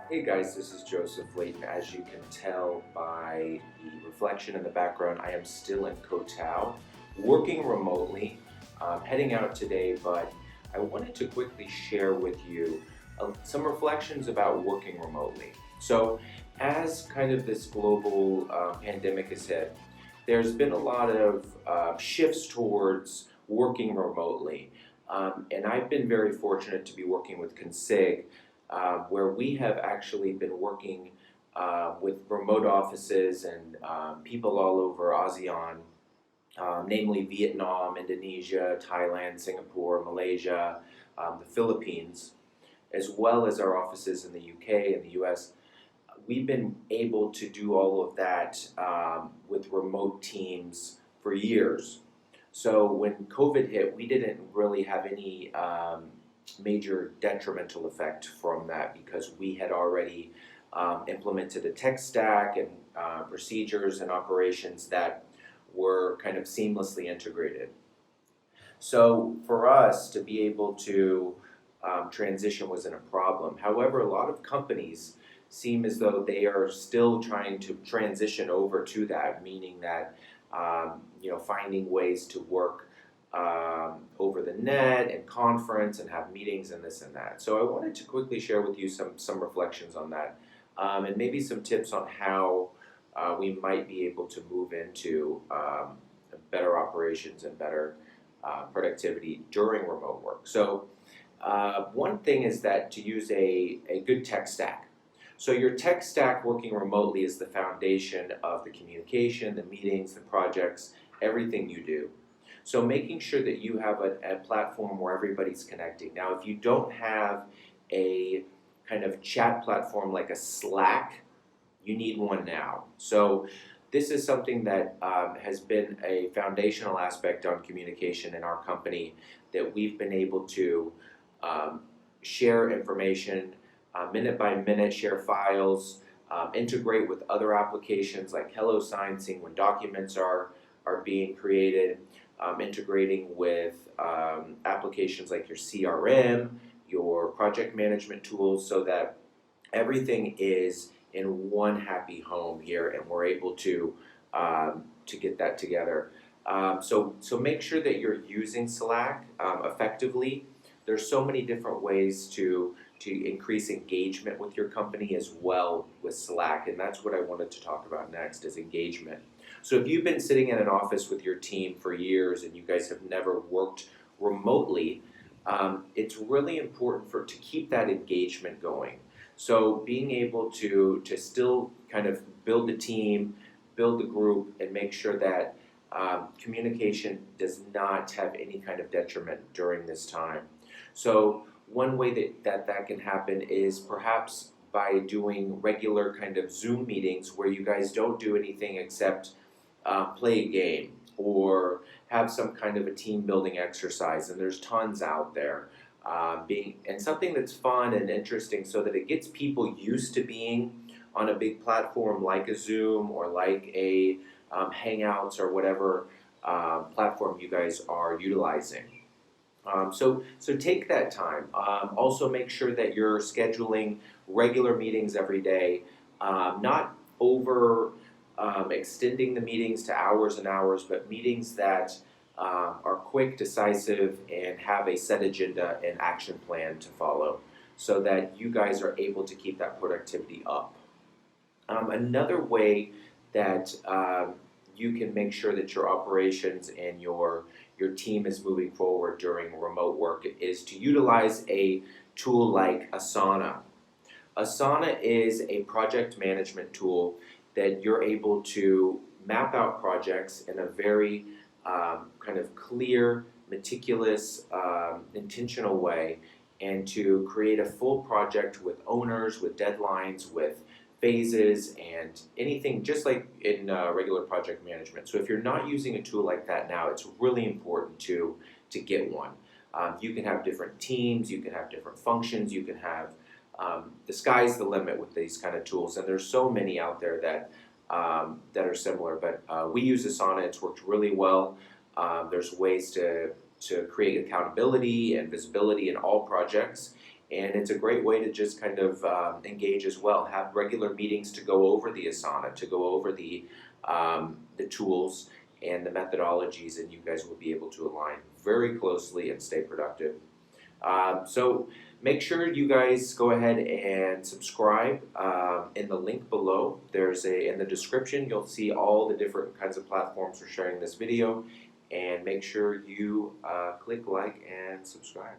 Hey guys, this is Joseph Flaten. As you can tell by the reflection in the background, I am still in Koh Tao, working remotely, heading out today, but I wanted to quickly share with you some reflections about working remotely. So, as kind of this global pandemic has hit, there's been a lot of shifts towards working remotely. And I've been very fortunate to be working with Konsyg, where we have actually been working with remote offices and people all over ASEAN, namely Vietnam, Indonesia, Thailand, Singapore, Malaysia, the Philippines, as well as our offices in the UK and the US. We've been able to do all of that with remote teams for years. So when COVID hit, we didn't really have any major detrimental effect from that because we had already implemented a tech stack and procedures and operations that were kind of seamlessly integrated. So for us to be able to transition wasn't a problem. However, a lot of companies seem as though they are still trying to transition over to that, meaning that finding ways to work over the net and conference and have meetings and this and that. So I wanted to quickly share with you some reflections on that, and maybe some tips on how we might be able to move into better operations and better productivity during remote work. So one thing is that to use a good tech stack. So your tech stack working remotely is the foundation of the communication, the meetings, the projects, everything you do. So making sure that you have a platform where everybody's connecting. Now, if you don't have a kind of chat platform like a Slack, you need one now. So this is something that has been a foundational aspect on communication in our company, that we've been able to share information minute by minute, share files, integrate with other applications like HelloSign, seeing when documents are being created, integrating with applications like your CRM, your project management tools, so that everything is in one happy home here, and we're able to get that together. So make sure that you're using Slack effectively. There's so many different ways to increase engagement with your company as well with Slack, and that's what I wanted to talk about next, is engagement. So if you've been sitting in an office with your team for years and you guys have never worked remotely, it's really important to keep that engagement going. So being able to still kind of build the team, build the group, and make sure that communication does not have any kind of detriment during this time. So one way that can happen is perhaps by doing regular kind of Zoom meetings where you guys don't do anything except play a game or have some kind of a team building exercise, and there's tons out there. And something that's fun and interesting, so that it gets people used to being on a big platform like a Zoom or like a Hangouts or whatever platform you guys are utilizing. So take that time. Also make sure that you're scheduling regular meetings every day, not over extending the meetings to hours and hours, but meetings that are quick, decisive, and have a set agenda and action plan to follow, so that you guys are able to keep that productivity up. Another way that you can make sure that your operations and your team is moving forward during remote work is to utilize a tool like Asana. Asana is a project management tool that you're able to map out projects in a very kind of clear, meticulous, intentional way, and to create a full project with owners, with deadlines, with phases, and anything just like in regular project management. So if you're not using a tool like that now, it's really important to get one. You can have different teams, you can have different functions, you can have the sky's the limit with these kind of tools, and there's so many out there that are similar. But we use Asana; it's worked really well. There's ways to create accountability and visibility in all projects, And it's a great way to just kind of engage as well. Have regular meetings to go over the asana, to go over the tools and the methodologies, and you guys will be able to align very closely and stay productive. So make sure you guys go ahead and subscribe in the link below. In the description, you'll see all the different kinds of platforms for sharing this video, and make sure you click like and subscribe.